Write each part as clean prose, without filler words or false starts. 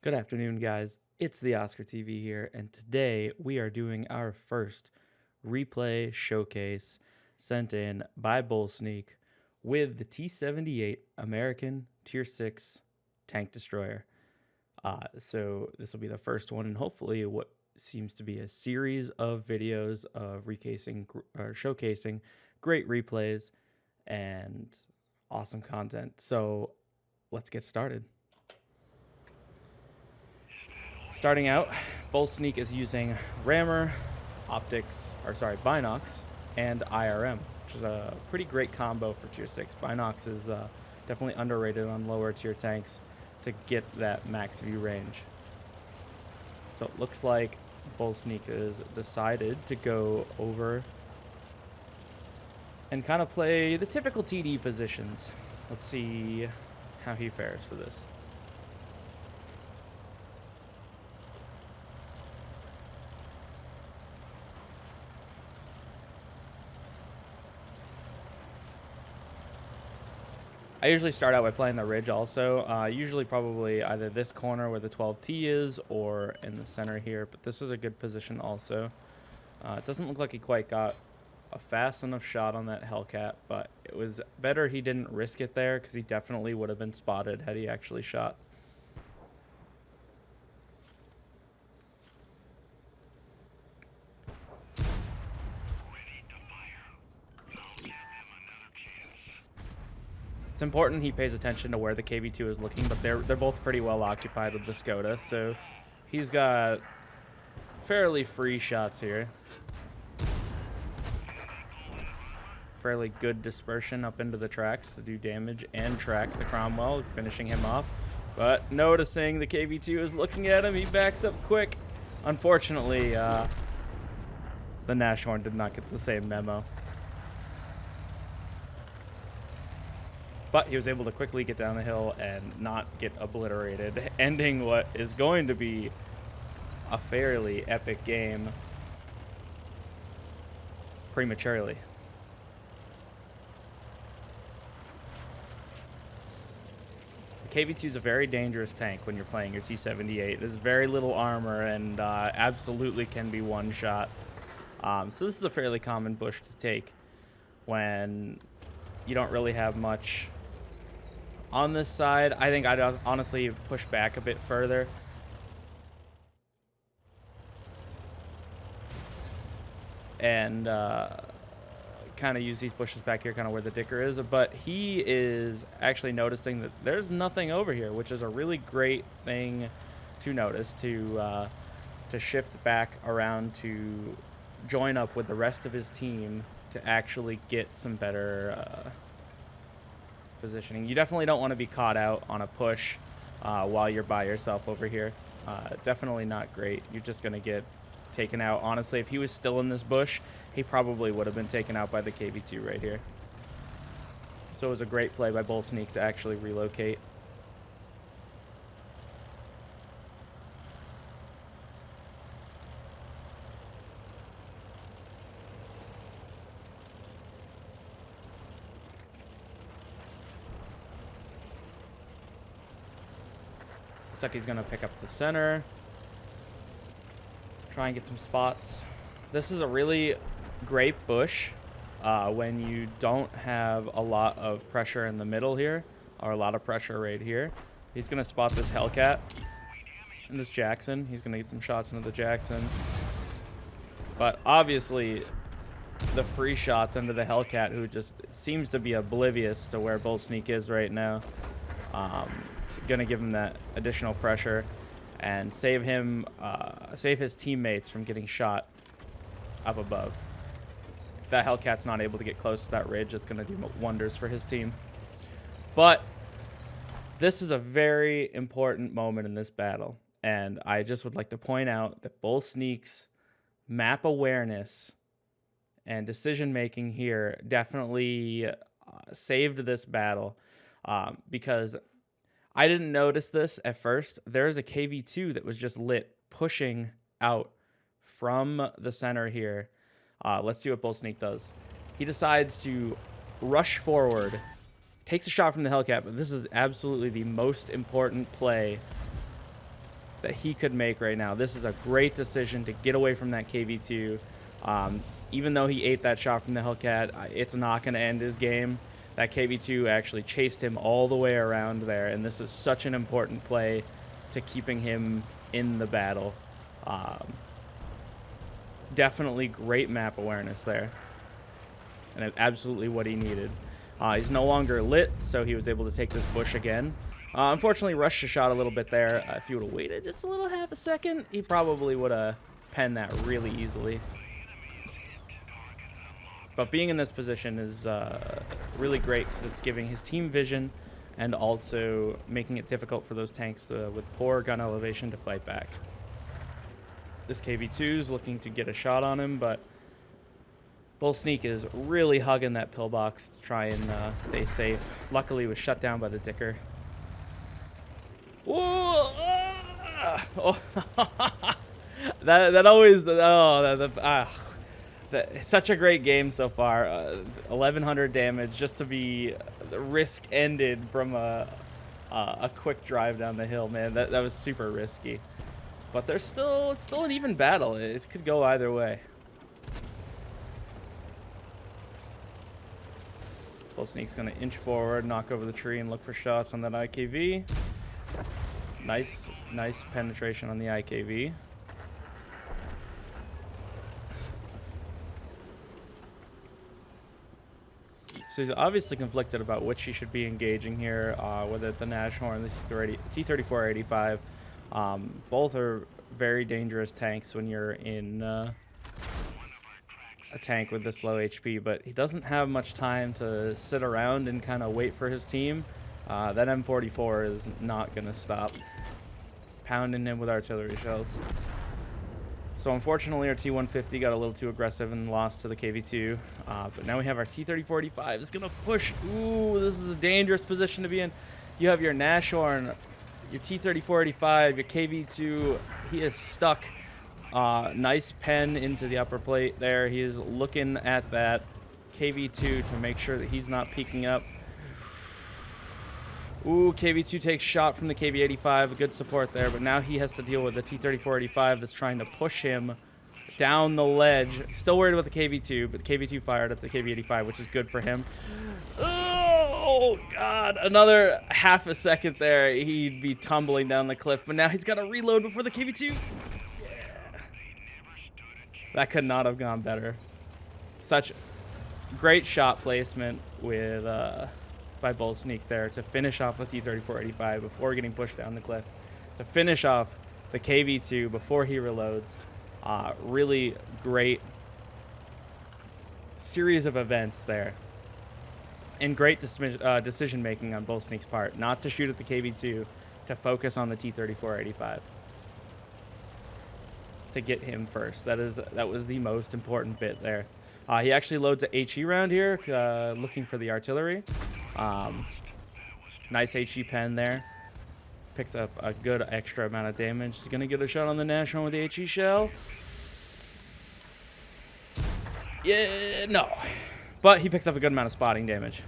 Good afternoon, guys. It's the Oscar TV here, and today we are doing our first replay showcase sent in by Bolesneek with the T78 American Tier 6 tank destroyer. So this will be the first one, and hopefully what seems to be a series of videos of showcasing great replays and awesome content. So let's get started. Starting out, Bolesneek is using Rammer, Binox, and IRM, which is a pretty great combo for Tier 6. Binox is definitely underrated on lower tier tanks to get that max view range. So it looks like Bolesneek has decided to go over and kind of play the typical TD positions. Let's see how he fares for this. I usually start out by playing the ridge also, usually probably either this corner where the 12T is or in the center here, but this is a good position also. It doesn't look like he quite got a fast enough shot on that Hellcat, but it was better he didn't risk it there because he definitely would have been spotted had he actually shot. It's important he pays attention to where the KV2 is looking, but they're both pretty well occupied with the Skoda, so he's got fairly free shots here. Fairly good dispersion up into the tracks to do damage and track the Cromwell, finishing him off. But noticing the KV2 is looking at him, he backs up quick. Unfortunately, the Nashorn did not get the same memo. But he was able to quickly get down the hill and not get obliterated, ending what is going to be a fairly epic game prematurely. The KV2 is a very dangerous tank when you're playing your T78. There's very little armor and absolutely can be one shot. So this is a fairly common bush to take when you don't really have much on this side. I think I'd honestly push back a bit further. And kind of use these bushes back here, kind of where the dicker is. But he is actually noticing that there's nothing over here, which is a really great thing to notice, to shift back around to join up with the rest of his team to actually get some better positioning. You definitely don't want to be caught out on a push while you're by yourself over here. Definitely not great. You're just going to get taken out. Honestly, if he was still in this bush, he probably would have been taken out by the KV2 right here. So it was a great play by Bolesneek to actually relocate. Looks like he's going to pick up the center. Try and get some spots. This is a really great bush when you don't have a lot of pressure in the middle here, or a lot of pressure right here. He's going to spot this Hellcat and this Jackson. He's going to get some shots into the Jackson. But obviously, the free shots into the Hellcat, who just seems to be oblivious to where Bolesneek is right now, going to give him that additional pressure and save his teammates from getting shot up above. If that Hellcat's not able to get close to that ridge, it's going to do wonders for his team. But this is a very important moment in this battle, and I just would like to point out that Bolesneek's map awareness and decision-making here definitely saved this battle, because I didn't notice this at first. There's a KV2 that was just lit, pushing out from the center here. Let's see what Bolesneek does. He decides to rush forward, takes a shot from the Hellcat, but this is absolutely the most important play that he could make right now. This is a great decision to get away from that KV2. Even though he ate that shot from the Hellcat, it's not going to end his game. That KV2 actually chased him all the way around there, and this is such an important play to keeping him in the battle. Definitely great map awareness there, and absolutely what he needed. He's no longer lit, so he was able to take this bush again. Unfortunately, rushed a shot a little bit there. If he would have waited just a little half a second, he probably would have penned that really easily. But being in this position is really great because it's giving his team vision and also making it difficult for those tanks with poor gun elevation to fight back. This KV2 is looking to get a shot on him, but Bolesneek is really hugging that pillbox to try and stay safe. Luckily, he was shut down by the Dicker. Whoa! Oh. that always it's such a great game so far. 1100 damage just to be the risk ended from a quick drive down the hill, man. That was super risky. But it's still an even battle. It could go either way. Bolesneek's gonna inch forward, knock over the tree, and look for shots on that IKV. Nice penetration on the IKV. So he's obviously conflicted about which he should be engaging here, whether the National or the T3485. Both are very dangerous tanks when you're in a tank with this low HP, but he doesn't have much time to sit around and kind of wait for his team. That M44 is not going to stop pounding him with artillery shells. So unfortunately, our T150 got a little too aggressive and lost to the KV2. But now we have our T3485. It's going to push. Ooh, this is a dangerous position to be in. You have your Nashorn, your T3485, your KV2. He is stuck. Nice pen into the upper plate there. He is looking at that KV2 to make sure that he's not peeking up. Ooh, KV2 takes shot from the KV85. A good support there, but now he has to deal with the T3485 that's trying to push him down the ledge. Still worried about the KV2, but the KV2 fired at the KV85, which is good for him. Oh, God. Another half a second there, he'd be tumbling down the cliff, but now he's got to reload before the KV2. Yeah. That could not have gone better. Such great shot placement with by Bolesneek there to finish off the T3485 before getting pushed down the cliff, to finish off the KV2 before he reloads. Really great series of events there, and great decision making on Bolesneek's part, not to shoot at the KV2, to focus on the T3485 to get him first. That was the most important bit there. He actually loads a HE round here, looking for the artillery. Nice HE pen there. Picks up a good extra amount of damage. He's going to get a shot on the National with the HE shell. Yeah, no. But he picks up a good amount of spotting damage.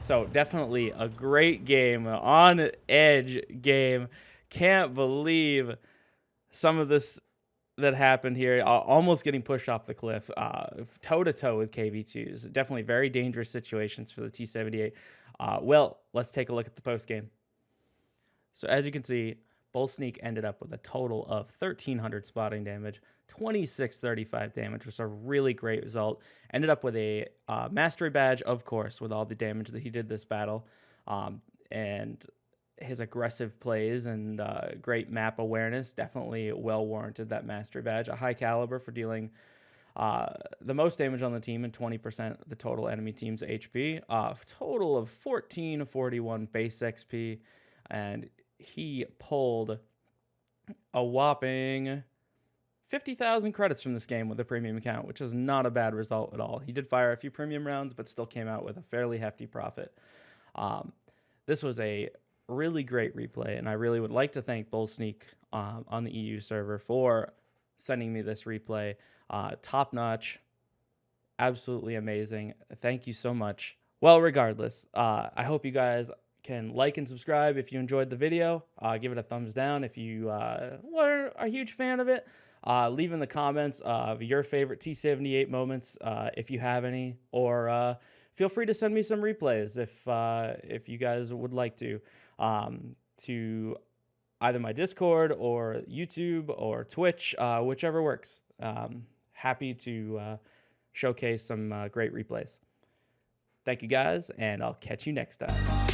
So definitely a great game, on edge game. Can't believe some of this that happened here. Almost getting pushed off the cliff, toe-to-toe with KV2s. Definitely very dangerous situations for the T78. Well, let's take a look at the post game. So as you can see, Bolesneek ended up with a total of 1,300 spotting damage, 2635 damage, which is a really great result. Ended up with a mastery badge, of course, with all the damage that he did this battle. And his aggressive plays and great map awareness definitely well warranted that mastery badge. A high caliber for dealing the most damage on the team and 20% of the total enemy team's HP. Total of 1441 base XP, and he pulled a whopping 50,000 credits from this game with a premium account, which is not a bad result at all. He did fire a few premium rounds, but still came out with a fairly hefty profit. This was a really great replay, and I really would like to thank Bolesneek on the EU server for sending me this replay. Top notch, absolutely amazing. Thank you so much. Well, regardless, I hope you guys can like and subscribe if you enjoyed the video. Give it a thumbs down if you were a huge fan of it. Leave in the comments of your favorite T78 moments if you have any, or feel free to send me some replays if you guys would like to either my Discord or YouTube or Twitch, whichever works. Happy to showcase some great replays. Thank you guys, and I'll catch you next time.